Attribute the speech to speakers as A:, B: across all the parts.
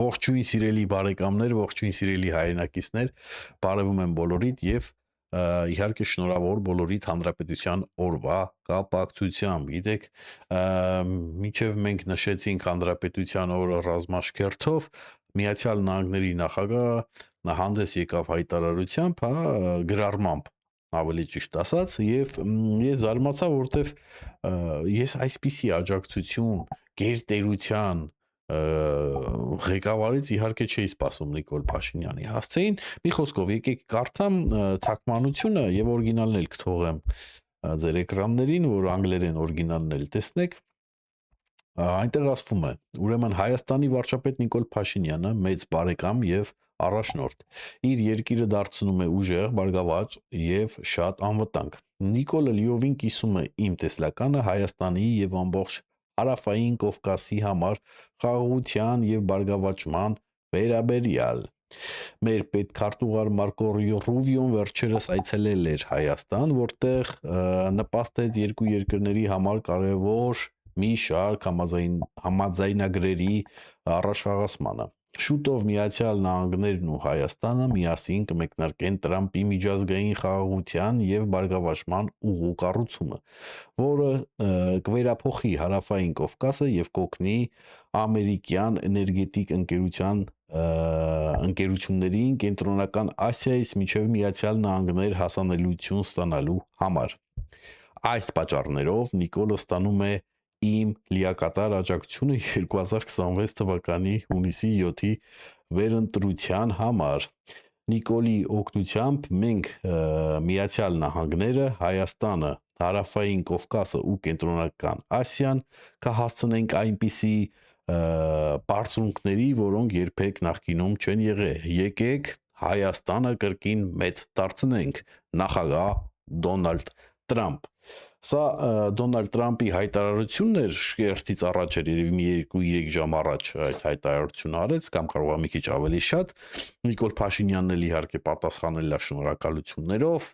A: Ողջույն սիրելի բարեկամներ, ողջույն սիրելի հայրենակիցներ, բարևում եմ բոլորիդ եւ իհարկե շնորհավոր բոլորիդ հանրապետության օրվա կապակցությամբ։ Գիտեք, մինչև մենք նշեցինք հանրապետության օրը ռազմաշքերթով, Միացյալ Նահանգների նախագահը նա հանդես եկավ հայտարարությամբ, գրառմամբ ավելի ճիշտ ասած, եւ ես զարմացա, որովհետեւ ես այսպիսի աջակցություն, գերտերության ղեկավարից իհարկե չէի սպասում Նիկոլ Փաշինյանի հասցեին, մի խոսքով եկեք կարդամ թարգմանությունը եւ օրիգինալն էլ կթողեմ ձեր էկրաններին, որ անգլերեն օրիգինալն էլ տեսնեք, այնտեղ ասվում է, ուրեմն Հայաստանի վարչապետ Նիկոլ Փաշինյանը մեծ բարեկամ եւ առաջնորդ իր երկիրը դարձնում է ուժեղ, բարգավաճ եւ շատ անվտանգ։ Նիկոլը լիովին կիսում է իմ տեսլականը Հայաստանի եւ ամբողջ Հարավային Կովկասի համար խաղաղության եւ բարգավաճման վերաբերյալ։ Մեր պետքարտուղար Մարկո Ռուբիոն վերջերս այցելել էր Հայաստան, որտեղ նպաստեց երկու երկրների համար կարևոր մի շարք համաձայնագրերի առաջխաղացմանը։ Շուտով Միացյալ Նահանգներն ու Հայաստանը միասին կմեկնարկեն Տրամպի միջազգային խաղաղության եւ բարգավաճման ուղու կառուցումը, որը կվերափոխի Հարավային Կովկասը եւ կօգնի ամերիկյան էներգետիկ ընկերություններին Կենտրոնական Ասիայից մինչև Միացյալ Նահանգներ հասանելիություն ստանալու համար։ Այս պատճառներով Նիկոլը ստանում է իմ լիակատար աջակցությունը 2026 թվականի հունիսի 7-ի վերընտրության համար։ Նիկոլի օգնությամբ մենք Միացյալ Նահանգները, Հայաստանը, Հարավային Կովկասը ու Կենտրոնական Ասիան կհասցնենք այնպիսի բարձունքների, որոնք երբեք նախկինում չեն եղել։ Եկեք Հայաստանը կրկին մեծ դարձնենք։ Նախագահ Դոնալդ Տրամփ։ Սա Դոնալդ Տրամփի հայտարարությունն էր, շերտից առաջ էր, երևի մի 2-3 ժամ առաջ այդ հայտարարությունը արեց, կամ կարող է մի քիչ ավելի շատ։ Նիկոլ Փաշինյանն էլ իհարկե պատասխանել է շնորհակալություններով,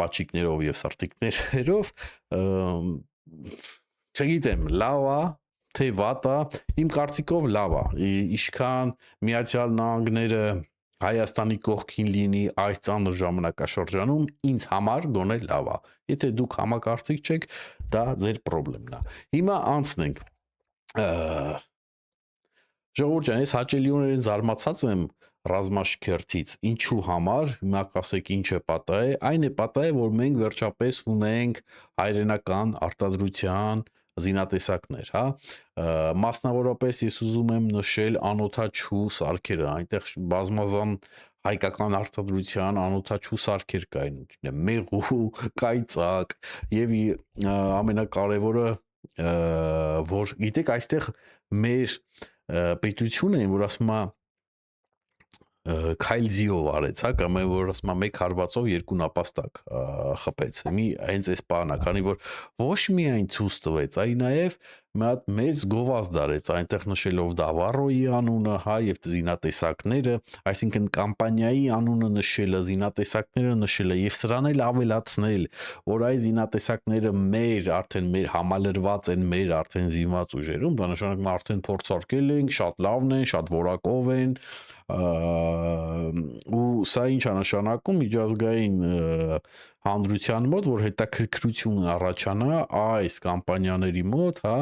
A: պաչիկներով եւ սրտիկներով, չգիտեմ, լավ է, թե վատ է, իմ կարծիքով լավ է, ինչքան Միացյալ Նահանգները Հայաստանի կողքին լինի այս ծանր ժամանակաշրջանում, ինձ համար գոնե լավ է։ Եթե դուք համակարծիք չեք, դա ձեր խնդիրն է։ Հիմա անցնենք։ Ժողովուրդ ջան, ես հաճելիորեն զարմացած եմ ռազմաշքերթից։ Ինչու համար, հիմա կասեք ինչ է պատահել, այն է պատահել, որ մենք վերջապես ունենք հայրենական արտադրության զինատեսակներ, հա, մասնավորապես ես ուզում եմ նշել անօդաչու սարքերը, այնտեղ բազմազան հայկական արտադրության անօդաչու սարքեր կային, մեղու, կայծակ եւ ամենակարևորը, որ գիտեք, այստեղ մեր պետությունը, որ ասում է քայլձիով արեց, հա, կամ որ ասում է մեկ հարվածով երկու նապաստակ խփեց։ Մի հենց այս բանը, քանի որ ոչ միայն ցույց տվեց, այլ նաև մի հատ մեծ գովազդ արեց, այնտեղ նշելով Դավառոյի անունը, հա, եւ զինատեսակները, այսինքն կամպանիայի անունը նշելը, զինատեսակները նշելը եւ սրան էլ ավելացնել, որ այս զինատեսակները արդեն մեր համալրված են մեր արդեն զինված ուժերում, դա նշանակում է արդեն փորձարկել ենք, շատ լավն են, շատ որակով են, ու սա ինչ է նշանակում միջազգային հանրության մոտ, որ հետաքրքրություն առաջանա այս կամպանիաների մոտ, հա,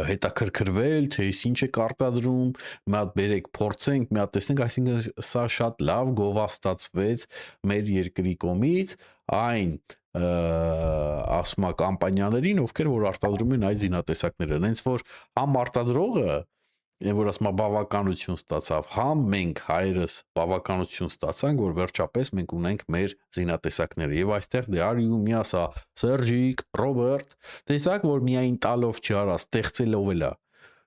A: հետաքրքրվել, թե ինչ է արտադրում, մի հատ բերեք փորձենք, մի հատ տեսնենք, այսինքն սա շատ լավ գովաստացվեց մեր երկրի կողմից այն ասում է կամպանիաներին, ովքեր որ արտադրում են այս զինատեսակները, հենց որ համ արտադրողը որ ասում է բավականություն ստացավ, համ մենք հայրս բավականություն ստացանք, որ վերջապես մենք ունենք մեր զինատեսակները եւ այստեղ դե արի ու մի ասա Սերժիկ, Ռոբերտ, տեսակ որ միայն տալով չի արա, ստեղծելով էլա,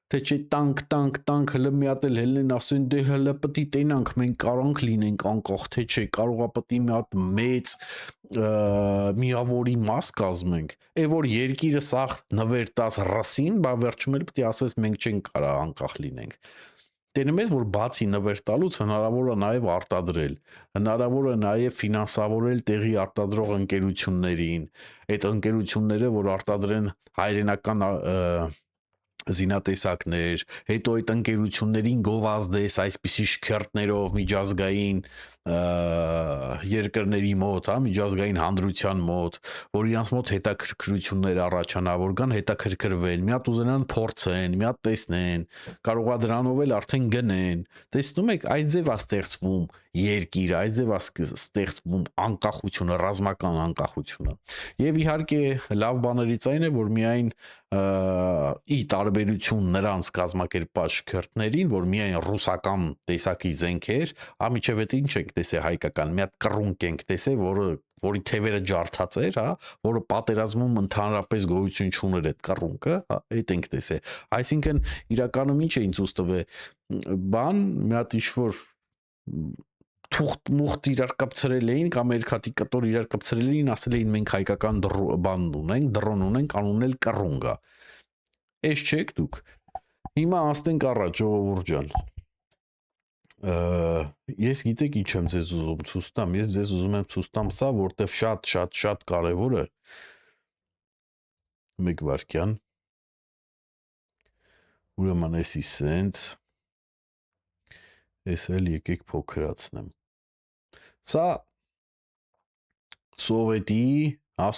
A: թե չէ տանկ հələ մի հատ էլ հելնեն ասեն դե հələ պետք է տենանք, մենք կարանք լինենք անկախ, թե չէ, կարողա պետք է մի հատ մեծ միավորի մաս կազմենք, որ երկիրը սաղ նվեր տաս ռասին, բա վերջում էլ պետք է ասես մենք չենք կարող անկախ լինենք։ Տենում ես, որ բացի նվեր տալուց հնարավոր է նաև արտադրել, հնարավոր է նաև ֆինանսավորել տեղի արտադրող ընկերություններին, այդ ընկերությունները, որ արտադրեն հայրենական զինատեսակներ, հետո այդ ընկերություններին գովազդես այսպիսի շքերտներով միջազգային երկրների մոտ, հա, միջազգային հանրության մոտ, որ իրանց մոտ հետաքրքրություններ առաջանա, որ գան հետաքրքրվեն, մի հատ ուզենան փորձեն, մի հատ տեսնեն, կարողա դրանով էլ արդեն գնեն։ Տեսնում եք, այդ ձև է ստեղծվում երկիր, այդ ձև է ստեղծվում անկախությունը, ռազմական անկախությունը։ Եվ իհարկե լավ բաներից այն է, որ միայն ի տարբերություն նրանց կազմակերպած շքերթներին, որ միայն ռուսական տեսակի զենքեր, ամիջև այդ ինչ ենք տեսել հայկական, մի հատ կռունկ ենք տեսել, որի թևերը ջարդած էր, հա, որը պատերազմում ընդհանրապես գոյություն չուներ այդ կռունկը, հա, այդ ենք տեսել։ Այսինքն իրականում ինչ է ինձ ուս տվել բան, մի հատ ինչ-որ թուղթ մուղթ իրար կպցրել էին կամ երկաթի կտոր իրար կպցրել էին, ասել էին մենք հայկական բան ունենք, դրոն ունենք, անունն էլ կռունգա։ Էս չեք դուք։ Հիմա անցնենք առաջ, ժողովուրդ ջան։ Ես գիտեք ինչ եմ ձեզ ուզում ցույց տամ, ես ձեզ ուզում եմ ցույց տամ սա, որտեվ շատ կարևոր է։ Մեկ վարքյան։ Ուրեմն էսի սենց ես էլ եկեք փոքրացնեմ։ Սա սովետի,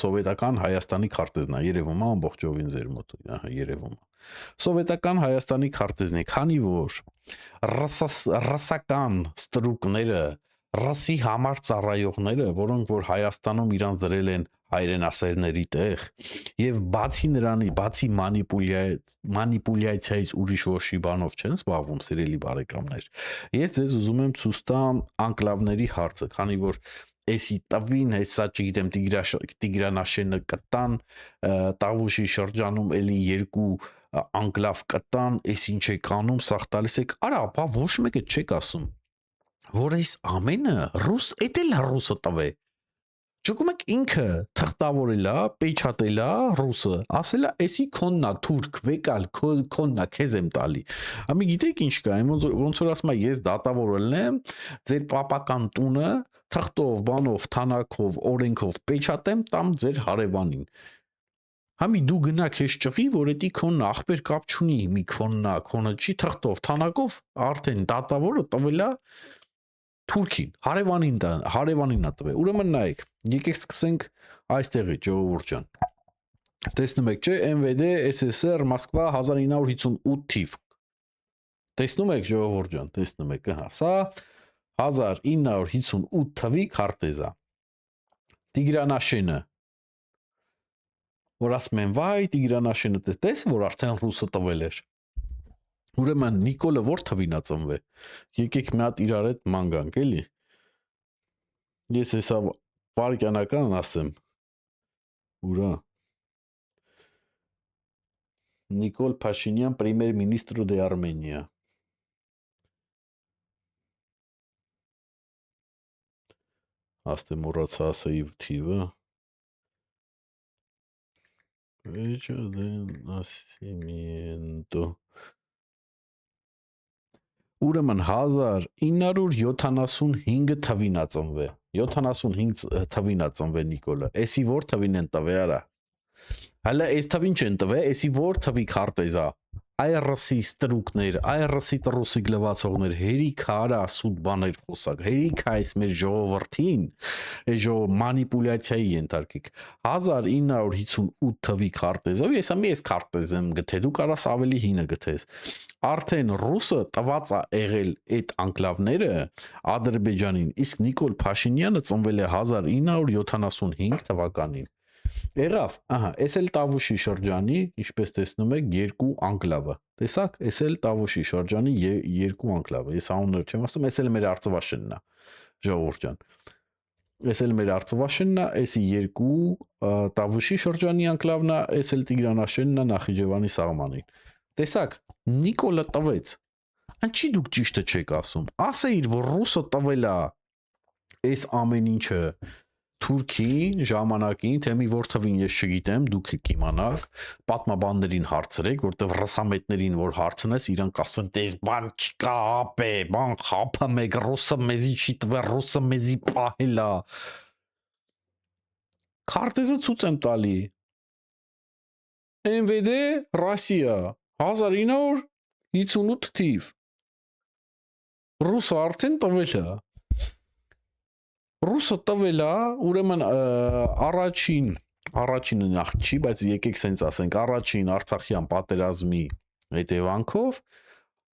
A: սովետական Հայաստանի քարտեզն է, երևում է ամբողջովին ձեր մոտ, ահա երևում է։ Սովետական Հայաստանի քարտեզն է, քանի որ ռասական ստրուկները, ռասի համար ծառայողները, որոնք որ Հայաստանում իրանց դրել են հայրենասերների տեղ, եւ բացի նրանից, բացի մանիպուլյացիայից ուրիշ ոչի բանով չեն զբաղվում, սիրելի բարեկամներ։ Ես ձեզ ուզում եմ ցույց տամ անկլավների հարցը, քանի որ էսի տվին, հեսա չգիտեմ Տիգրանաշենը կտան, Տավուշի շրջանում էլի երկու անկլավ կտան, էս ինչ եք անում, սաղ տալիս եք, արա, բա ոչ մեկը չեք ասում, որ այս ամենը ռուս, էդ էլ ռուսը տվե, ճուկում եք ինքը թղթավորել է, պեչատել է ռուսը, ասել է, էսի քոննա թուրք, վեկալ քոննա, քեզ եմ տալի, ամի գիտեք ինչ կա, ոնց որ ասում է, ես դատավորել եմ, ձեր պապական տունը, թղթով, բանով, թանակով, օրենքով պեչատեմ, տամ ձեր հարևանին, համի դու գնաք ես ճղի, որ էտի քոննա ախպեր կապ չունի, մի քոննա, քոնը չի թղթով, թանակով, արդեն դատավորը տվել է Թուրքին, հարևանին է տվել, ուրեմն նայեք, եկեք սկսենք այստեղից, ժողովուրդ ջան, տեսնում եք, չէ, MVD, SSR, Մոսկվա 1958 թիվ, տեսնում եք, ժողովուրդ ջան, տեսնում եք, հա, սա 1958 թվի քարտեզ է, Տիգրանաշենը, որ ասում են, վայ, Տիգրանաշենը տես, որ արդեն ռուսը տվել էր, ուրեմն Նիկոլը որ թվին է ծնվել, եկեք մի հատ իրար հետ ման գանք, էլի, ես հեսա վարկյանական ասեմ, ուրա, Նիկոլ Փաշինյան, պրեմիեր-մինիստրու դե Արմենիա, աստե մոռացա ասեի թիվը, Fecha de nacimiento Ուրեմն 1975 թվին է ծնվել, 75 թվին է ծնվել Նիկոլը, էսի որ թվին են տվել արա, հələ էս թվին չեն տվել, էսի որ թվի քարտեզ է, IRC ստրուկներ, IRC տրուսիկ լվացողներ, հերիք արա սուտ բաներ խոսակ, հերիք այս մեր ժողովրդին, մանիպուլյացիայի ենթարկեք, 1958 թվի քարտեզով, ես ամի ես քարտեզ եմ գթե, դու կարաս ավելի հինը գթես, արդեն ռուսը տված է եղել այդ անկլավները Ադրբեջանին, իսկ Նիկոլ Փաշինյանը ծնվել է 1975 թվականին, եղավ, ահա, ես էլ Տավուշի շրջանի, ինչպես տեսնում եք, երկու անկլավը, տեսակ, ես էլ Տավուշի շրջանի երկու անկլավը, ես անուններ չեմ ասում, ես էլ մեր Արծվաշենն է, ժողովուրդ ջան, ես էլ մեր Արծվաշենն է, էսի երկու Տավուշի շրջանի անկլավն է, ես էլ Տիգրանաշենն է Նախիջևանի սահմանին, տեսակ, Նիկոլը տվեց, ինչի դուք ճիշտը չեք ասում, ասեիր, որ ռուսը տվել է այս ամեն ինչը Թուրքին ժամանակին, թե մի որ թվին ես չգիտեմ, դուք եք իմանաք, պատմաբաններին հարցրեք, որտեվ ռուսամետներին որ հարցնես, իրանք ասեն, դες բան չկա, ապե, բան խափը մեկ, ռուսը մեզի չի տվել, ռուսը մեզի պահել է, քարտեզը ցույց եմ տալի, MVD Ռասիա, 1958 թիվ ռուսը արդեն տվել է։ Ռուսը տվել է, ուրեմն առաջինը նախ չի, բայց եկեք սենց ասենք, առաջին Արցախյան պատերազմի հետևանքով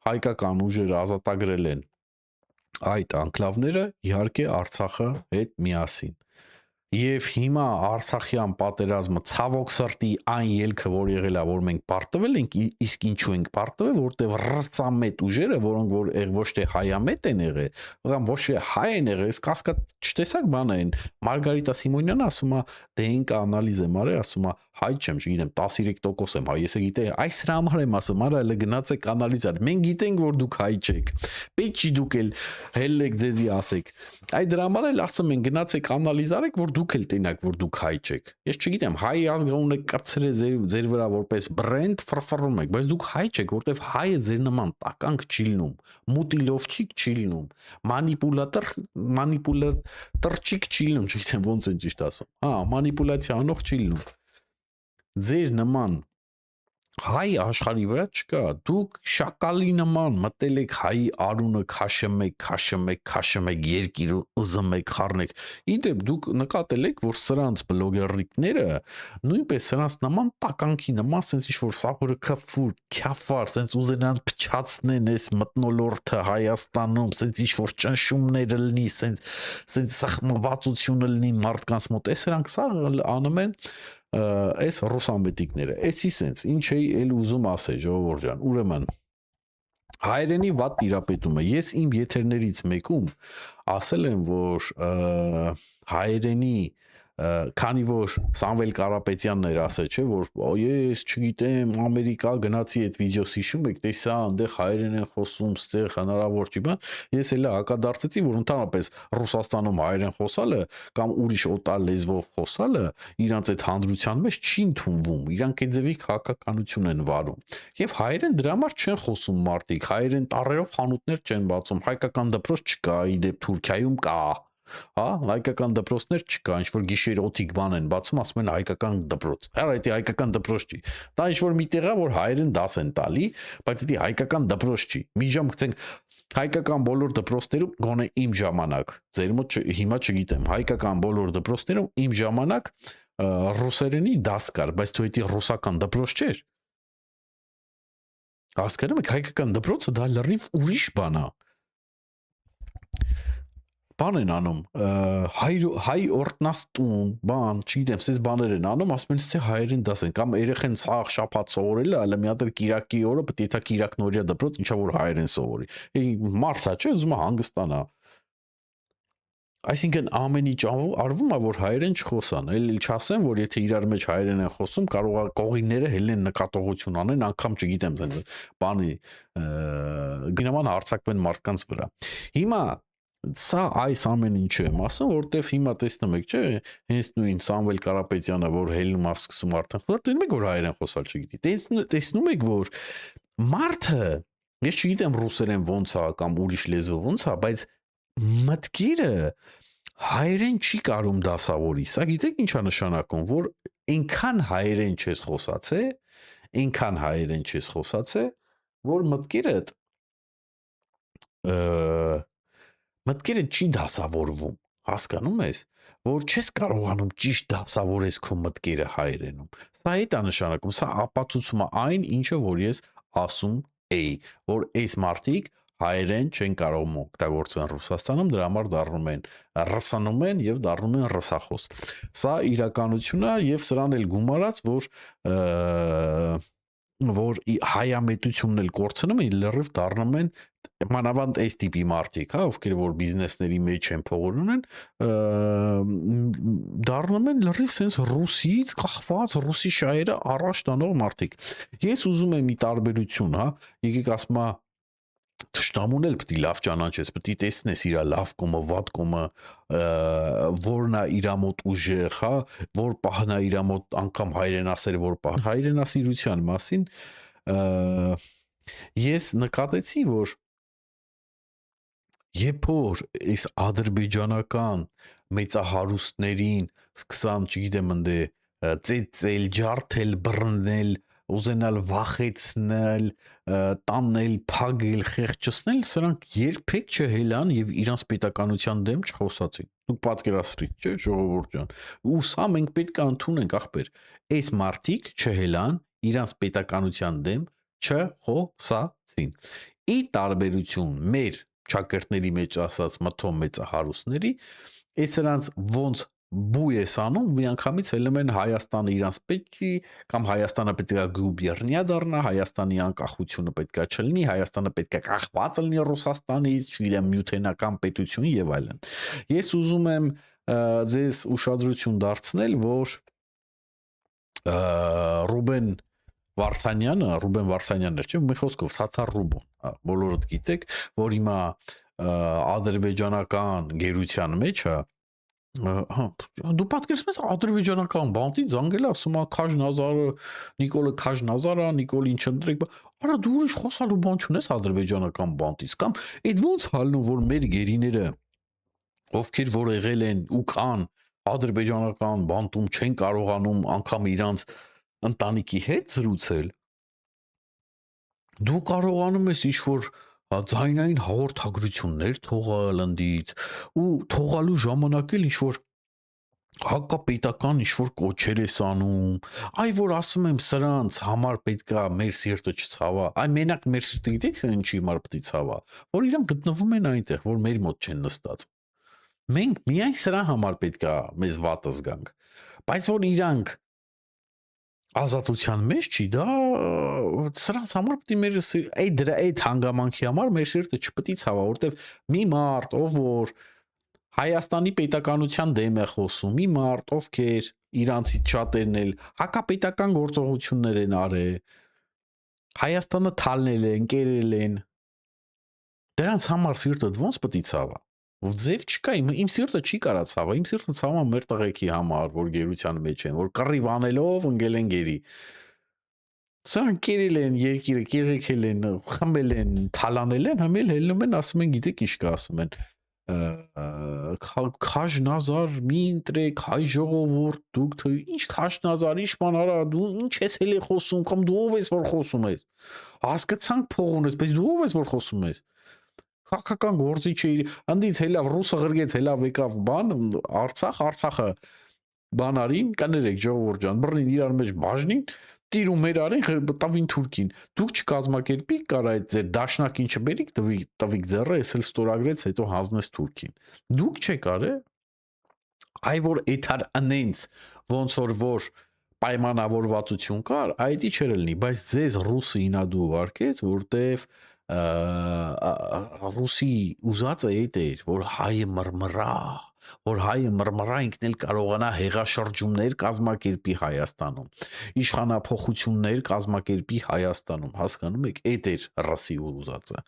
A: հայկական ուժերը ազատագրել են այդ անկլավները, իհարկե Արցախը հետ միասին։ Եվ հիմա Արցախյան պատերազմը ցավոք սրտի այն ելքը, որ եղել է, որ մենք պարտվել ենք, իսկ ինչու ենք պարտվել, որտեղ ռծամետ ուժերը, որոնք որ ոչ թե հայամետ են եղել, ուրեմն ոչ թե հայ են եղել, այս կասկած չտեսակ բան են։ Մարգարիտա Սիմոնյանը ասում է, դե ինքը անալիզ եմ արել, ասում է, հայ չեմ, չգիտեմ, 13% եմ հայ, ես գիտեմ, այս հրա համար եմ ասում, արա հələ գնացեք անալիզ արեք։ Մենք գիտենք, որ դուք հայ չեք։ Պետք չի դուք էլ հելլեք ձեզի ասեք։ Այդ դրա համար էլ ասում են գնացեք անալիզ արեք, որ դուք էլ տենակ, որ դուք հայ չեք։ Ես չգիտեմ, հայ ազգանունը կացրել ձեր վրա որպես բրենդ ֆրֆռում եք, բայց դուք հայ չեք, որտեվ հայը ձեր նման տականք չի լինում, մուտիլովչիկ չի լինում, մանիպուլատորչիկ չի լինում, չգիտեմ ոնց են ճիշտ ասում։ Հա, մանիպուլյացիա անող չի լինում։ Ձեր նման հայ աշխարհի վրա չկա, դուք շակալի նման մտել եք հայի արունը քաշում եք երկիրը ուզում եք խառնեք։ Իդեպ դուք նկատել եք, որ սրանց բլոգերիկները նույնպես սրանց նման տականքի նման sense ինչ-որ սաղուրը քֆուր, քյաֆար, sense ուզենան փչացնեն այս մտնոլորտը Հայաստանում, sense ինչ-որ ճնշումները լինի, sense սխմվածությունը լինի մարդկանց մոտ։ Այս սրանք սա անում են այս ռուսամետիկները, էսի սենց, ինչ էի էլ ուզում ասել, ժողովուրդ ջան, ուրեմն, հայրենի վատ տիրապետումը, ես իմ եթերներից մեկում ասել եմ, որ հայրենի, քանի որ Սամվել Կարապետյանն էր ասել, չէ, որ ես չգիտեմ, Ամերիկա գնացի այդ վիդեոս հիշում եք, տեսա, այնտեղ հայերեն են խոսում, ստեղ հնարավոր չի բան, ես էլ հակադարձեցի, որ ընդհանրապես Ռուսաստանում հայերեն խոսալը կամ ուրիշ օտար լեզվով խոսալը իրանց այդ հանդրության մեջ չի ընդունվում, իրանք այդ ձևի քաղաքականություն են վարում։ Եւ հայերեն դրա համար չեն խոսում մարդիկ, հայերեն տառերով խանութներ չեն բացում, հայկական դպրոց չկա, իդեպ Թուրքիայում կա։ Հա, հայկական դպրոցներ չկա, ինչ որ գիշեր օթիկ բան են բացում, ասում են հայկական դպրոց։ Հələ դա հայկական դպրոց չի։ Դա ինչ որ մի տեղ է, որ հայերեն դաս են տալի, բայց դա հայկական դպրոց չի։ Մի ժամ գցենք հայկական բոլոր դպրոցներում գոնե իմ ժամանակ, ձեր մոտ հիմա չգիտեմ, հայկական բոլոր դպրոցներում իմ ժամանակ ռուսերենի դաս կար, բայց դու դա ռուսական դպրոց չէր։ Հասկանում եք, հայկական դպրոցը դա լրիվ ուրիշ բան է։ Բան են անում, հայ օրտնաստուն, բան, չգիտեմ, սես բաներ են անում, ասում են, թե հայերեն դաս են, կամ երեխեն սաղ շաբաթ սովորել է, հələ մի հատ կիրակի օրը պետք է դա կիրակնորյա դպրոց, ինչա որ հայերեն սովորի։ Մարդա չէ, ուզում է հանգստանա։ Այսինքն ամեն ինչ արվում է, որ հայերեն չխոսան, էլ չասեմ, որ եթե իրար մեջ հայերեն են խոսում, կարող է կողինները հելեն նկատողություն անեն, անգամ չգիտեմ, sense բանի գնաման հարցակվեն մարդկանց վրա։ Հիմա սա այս ամեն ինչը եմ ասում, որտեվ հիմա տեսնում եք, չէ, հենց նույն Սամվել Կարապետյանը, որ հելնում է սկսում արդեն խոսալ, տեսնում եք, որ հայերեն խոսալ չգիտի։ Տեսնում եք, որ մարդը, ես չգիտեմ ռուսերեն ոնց է կամ ուրիշ լեզվով ոնց է, բայց մտքերը հայերեն չի կարում դասավորի։ Սա գիտեք ինչա նշանակում, որ այնքան հայերեն չես խոսացե, որ մտքերը չի դասավորվում, հասկանում ես, որ չես կարողանում ճիշտ դասավորես քո մտքերը հայերենում։ Սա է դա նշանակում, սա ապացուցում է այն, ինչը որ ես ասում էի, որ այս մարդիկ հայերեն չեն կարող օգտագործեն Ռուսաստանում, դրա համար դառնում են ռսանում են եւ դառնում են ռսախոս։ Սա իրականությունն է եւ սրան էլ գումարած, որ հայամետությունն էլ կորցնում են, լրիվ դառնում են մանավանդ այս տիպի մարդիկ, հա, ովքեր որ բիզնեսների մեջ են փողոր ունեն, դառնում են լրիվ sense ռուսից կախված, ռուսի շահերը առաջ տանող մարդիկ։ Ես ուզում եմ մի տարբերություն, հա, եկեք ասում եմ Թշնամուն էլ պետք է լավ ճանաչես, պետք է տեսնես իր լավ կոմը, վատ կոմը, որն է իր մոտ ուժեղ, հա, որ պահն է իր մոտ անգամ հայրենասեր, որ պահ հայրենասիրության մասին ես նկատեցի, որ երբ որ այս ադրբեջանական մեծահարուստներին սկսան, չգիտեմ, ընդ ծեծել, ջարդել, բռնել ուզենալ վախեցնել, տանել, փագել, խեղճացնել, սրանք երբեք չհելան եւ իրանց պետականության դեմ չխոսացին։ Դուք պատկերացրիք, չէ՞, ժողովուրդ ջան։ Ու սա մենք պետք է ընդունենք, ախպեր։ Այս մարտիկ չհելան իրանց պետականության դեմ չխոսացին։ Ի տարբերություն մեր ճակերտների մեջ ասած մթոմ մեծահարուստների, այս նրանց ոնց բու ես անում, միանգամից հելնում են Հայաստանը իրանց պետքի, կամ Հայաստանը պետք է գուբերնիա դառնա, Հայաստանի անկախությունը պետք է չլինի, Հայաստանը պետք է կախված լինի Ռուսաստանից, չգիտեմ, միութենական պետություն եւ այլն։ Ես ուզում եմ ձեզ ուշադրություն դարձնել, որ Ռուբեն Վարդանյանն էր, չէ՞, մի խոսքով Թաթար Ռուբոն, բոլորդ գիտեք, որ հիմա ադրբեջանական գերության մեջ է, դու պատկերացնում ես ադրբեջանական բանտի զանգել ասում է Քաժնազարը, Նիկոլը Քաժնազարը, Նիկոլ ինչ ընտրեք, արա դու ուրիշ խոսալու բան չունես ադրբեջանական բանտից, կամ այդ ոնց հալնում որ մեր գերիները, ովքեր որ եղել են ու կան ադրբեջանական բանտում չեն կարողանում անգամ իրանց ընտանիքի հետ զրուցել, դու կարողանում ես ինչ-որ ձայնային հաղորդագրություններ թողալ ընդից ու թողալու ժամանակ էլ ինչ-որ հակապետական ինչ-որ կոչեր ես անում, այ որ ասում եմ սրանց համար պետքա մեր սիրտը չցավա, այ մենակ մեր սիրտը գիտեք ինչի համար պետք է ցավա, որ իրանք գտնվում են այնտեղ, որ մեր մոտ չեն նստած։ Մենք միայն սրա համար պետքա մեզ վատը զգանք, բայց որ իրանք ազատության մեջ չի, դա սրանց համար պետք է մեր այդ հանգամանքի համար մեր սիրտը չպետք է ցավա, որտեվ մի մարդ, ով որ Հայաստանի պետականության դեմ է խոսում, մի մարդ, ովքեր իրանցից շատերն էլ հակապետական գործողություններ են արել, Հայաստանը թալնել են, կերել են, դրանց համար սիրտը ոնց պետք է ցավա։ Ձև չկա, իմ սիրտը չի կարա ցավա, իմ սիրտը ցավա մեր տղեկի համար, որ գերության մեջ են, որ կռիվ անելով ընկել են գերի։ Սրանք կերել են, երկիրը կեղեքել են, խմել են, թալանել են, համ էլ հելնում են, ասում են, գիտեք ինչ կա, ասում են, Քաժնազար մի ընտրեք, հայ ժողովուրդ, դուք ինչ Քաժնազար, ինչ բան արա, դու ինչ ես հելի խոսում, կամ դու ով ես որ խոսում ես։ Հասկացանք փող ունես, բայց դու ով ես որ խոսում ես։ Քաղաքական գործիչ է, անդից հելավ ռուսը ղրգեց, հելավ եկավ բան, Արցախը բան արին, կներեք ժողովուրդ ջան, բռնին իրար մեջ բաժնին, տիրում մեր արին, տավին թուրքին։ Դուք չկազմակերպիք, կար այդ ձեր դաշնակին չբերիք, տվիք ձեռը, ես էլ ստորագրեց, հետո հանձնես թուրքին։ Դուք չեք արել, այ որ էթար անենց ոնց որ պայմանավորվածություն կար, այդի չէր լինի, բայց ձեզ ռուսը ինադու վարկեց, որտեվ ռուսի ուզածը այդ էր, որ հայը մռմռա, ինքն էլ կարողանա հեղաշրջումներ կազմակերպի Հայաստանում, իշխանափոխություններ կազմակերպի Հայաստանում, հասկանում եք, այդ էր ռուսի ուզածը։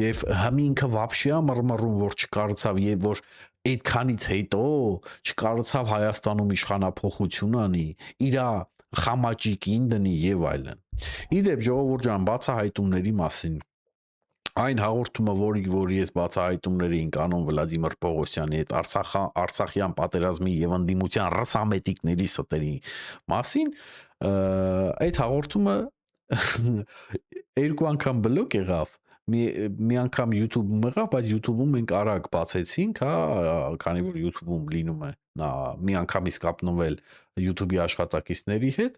A: Եվ ինքը վաբշիա մռմռում, որ չկարծավ եւ որ այդքանից հետո չկարծավ Հայաստանում իշխանափոխություն անի, իրա խամաճիկին դնի եւ այլն։ Իդեպ ժողովուրդ ջան, բացահայտումների մասին այն հաղորդումը, որ ես բացահայտումներ էինք անում Վլադիմիր Պողոսյանի հետ Արցախյան պատերազմի եւ ընդդիմության ռսամետիկների ստերի մասին, այդ հաղորդումը երկու անգամ բլոկ եղավ, մի անգամ YouTube-ում եղավ, բայց YouTube-ում մենք արագ բացեցինք, հա, քանի որ YouTube-ում լինում է նա մի անգամից կապնվել YouTube-ի աշխատակիցների հետ,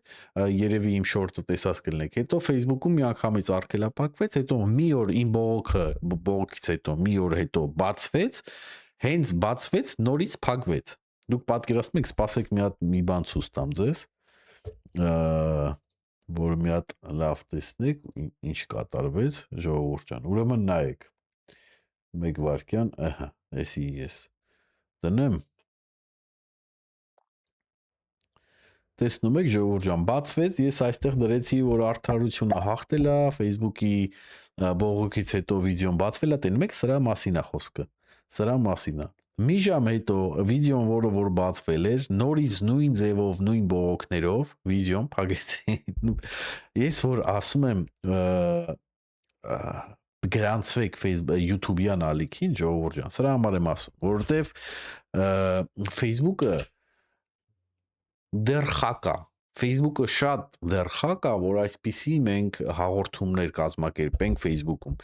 A: երևի իմ շորտը տեսած կլինեք, հետո Facebook-ում մի անգամից արգելափակվեց, հետո մի օր իմ բողոքից հետո մի օր հետո բացվեց, հենց բացվեց, նորից փակվեց։ Դուք պատկերացնում եք, սպասեք մի հատ մի բան ցույց տամ ձեզ, որ մի հատ լավ տեսնեք, ինչ կատարվեց, ժողովուրդ ջան։ Ուրեմն նայեք։ Մեկ վարքյան, ահա, էսի ես դնեմ։ Տեսնում եք ժողովուրդ ջան, բացվեց, ես այստեղ դրեցի, որ արդարությունը հաղթել է, Facebook-ի բողոքից հետո վիդեոն բացվել է, տենում եք, սրա մասին է խոսքը։ Սրա մասին է։ Մի ժամ հետո վիդեոն, որը բացվել էր, նորից նույն ձևով, նույն բողոքներով վիդեոն փակեցի։ Ես որ ասում եմ գրանցվեք YouTube-յան ալիքին, ժողովուրդ ջան, սրա համար եմ ասում, որովհետև Facebook-ը դեռ խակա, Facebook-ը շատ դեռ խակ է, որ այսպիսի մենք հաղորդումներ կազմակերպենք Facebook-ում։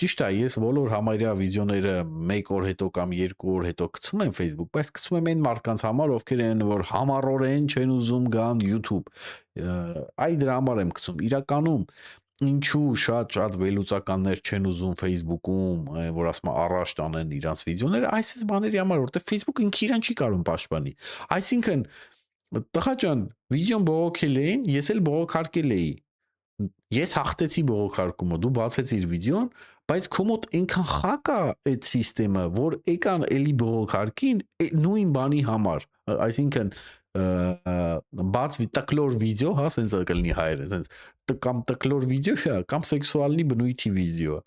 A: Ճիշտ է, ես բոլոր համարյա վիդեոները 1 օր հետո կամ 2 օր հետո գցում եմ Facebook, բայց գցում եմ այն մարդկանց համար, ովքեր են որ համառորեն չեն ուզում գան YouTube։ Այ դրա համար եմ գցում։ Իրականում ինչու շատ վերլուծականներ չեն ուզում Facebook-ում, որ ասում առաջ տանեն իրանց վիդեոները, այս բաների համար, որտեղ Facebook-ը ինքը իրան չի կարող պաշտպանի։ Այսինքն տղա ջան, վիդեոն բողոքել էին, ես էլ բողոքարկել էի։ Ես հաղթեցի բողոքարկումը, դու բացեցիր վիդեոն, բայց քո մոտ այնքան խակ է այդ համակարգը, որ եկան էլի բողոքարկին նույն բանի համար, այսինքն բաց տկլոր վիդեո, հա, սենց կլինի հայերը, սենց կամ տկլոր վիդեո է, կամ սեքսուալնի բնույթի վիդեո։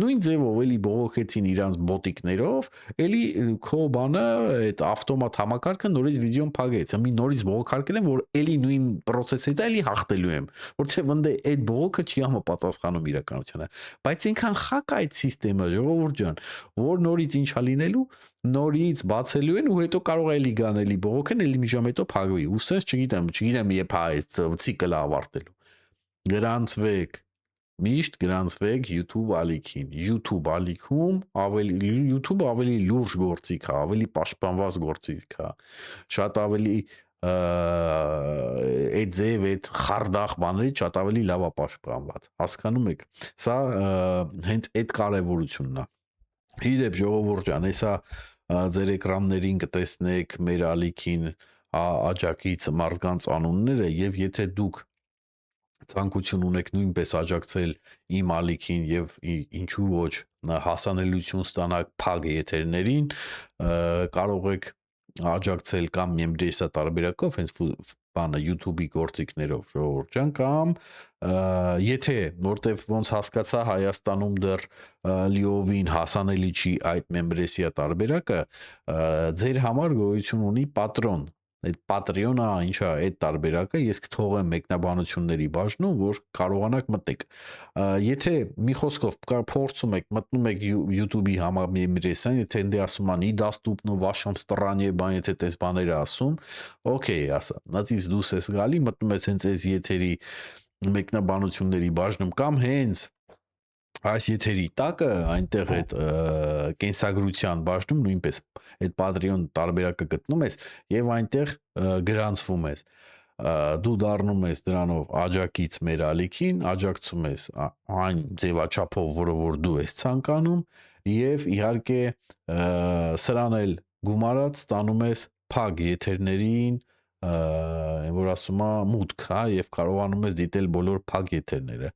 A: Նույն ձևով էլի բողոքեցին իրանց բոտիկներով, էլի քո բանը այդ ավտոմատ համակարգը նորից վիդեոն փակեց։ Մի նորից բողոքարկել եմ, որ էլի նույն process-ը դա էլի հաղթելու եմ, որտեղ վնդե այդ բողոքը չի համապատասխանում իրականությանը։ Բայց այնքան խակ է այդ համակարգը, ժողովուրդ ջան, որ նորից ինչա լինելու, նորից բացելու են ու հետո կարող է էլի գան էլի բողոքեն, էլի մի ժամ հետո փակվի։ Ու սենց չգիտեմ երբ է այդ ցիկլը ավարտելու։ Գրանցվեք, միշտ գրանցվեք YouTube ալիքին։ YouTube ալիքում YouTube ավելի լուրջ գործիք է, ավելի պաշտպանված գործիք է, շատ ավելի այդ ձև այդ խարդախ բաներից շատ ավելի լավ է պաշտպանված։ Հասկանում եք։ Սա հենց այդ կարևորությունն է։ Իդեպ ժողովուրդ ջան, հեսա ձեր էկրաններին կտեսնեք մեր ալիքին աջակից մարդկանց անունները եւ եթե դուք ցանկություն ունեք նույնպես աջակցել իմ ալիքին եւ ինչու ոչ հասանելիություն ստանալ փակ եթերներին, կարող եք աջակցել կամ մեմբրեսա տարբերակով հենց բանը YouTube-ի գործիքներով ժողովուրդ ջան կամ եթե որտեվ ոնց հասկացա Հայաստանում դեռ լիովին հասանելի չի այդ մեմբրեսիա տարբերակը, ձեր համար գոյություն ունի Patreon։ Այդ Patreon-ը ինչա այդ տարբերակը ես կթողեմ մեկնաբանությունների բաժնում, որ կարողանաք մտեք։ Եթե մի խոսքով փորձում եք մտնում եք YouTube-ի համամեմբրեսիան, եթե ընդ ասում անի доступно в вашем стране, բան եթե տես բաները ասում, օքեյ ասա։ Նացից դուս ես գալի, մտնում ես հենց այս եթերի մեկնաբանությունների բաժնում կամ հենց այս եթերի տակը այնտեղ այդ կենսագրության բաժնում նույնպես այդ Patreon տարբերակը գտնում ես եւ այնտեղ գրանցվում ես դու դառնում ես դրանով աջակից մեր ալիքին, աջակցում ես այն ձևաչափով, որը որ դու ես ցանկանում եւ իհարկե սրան էլ գումարած ստանում ես փակ եթերներին որ ասում է մուտք, հա, եւ կարողանում ես դիտել բոլոր փակ եթերները։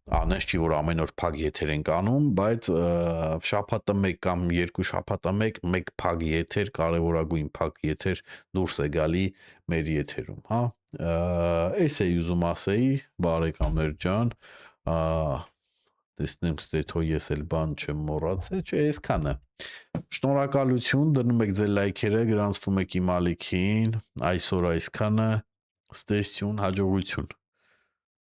A: Անես չի որ ամեն օր փակ եթեր ենք անում, բայց շաբաթը 1 կամ 2 շաբաթը 1 փակ եթեր, կարևորագույն փակ եթեր դուրս է գալի մեր եթերում, հա։ Էս է ուզում ասեի, բարեկամներ ջան, տեսնեմ թե ես էլ բան չեմ մոռացել, չէ, այսքանը։ Շնորհակալություն, դնում եք ձեր լայքերը, գրանցվում եք իմ ալիքին, այսօր այսքանը, ստեսություն, հաջողություն։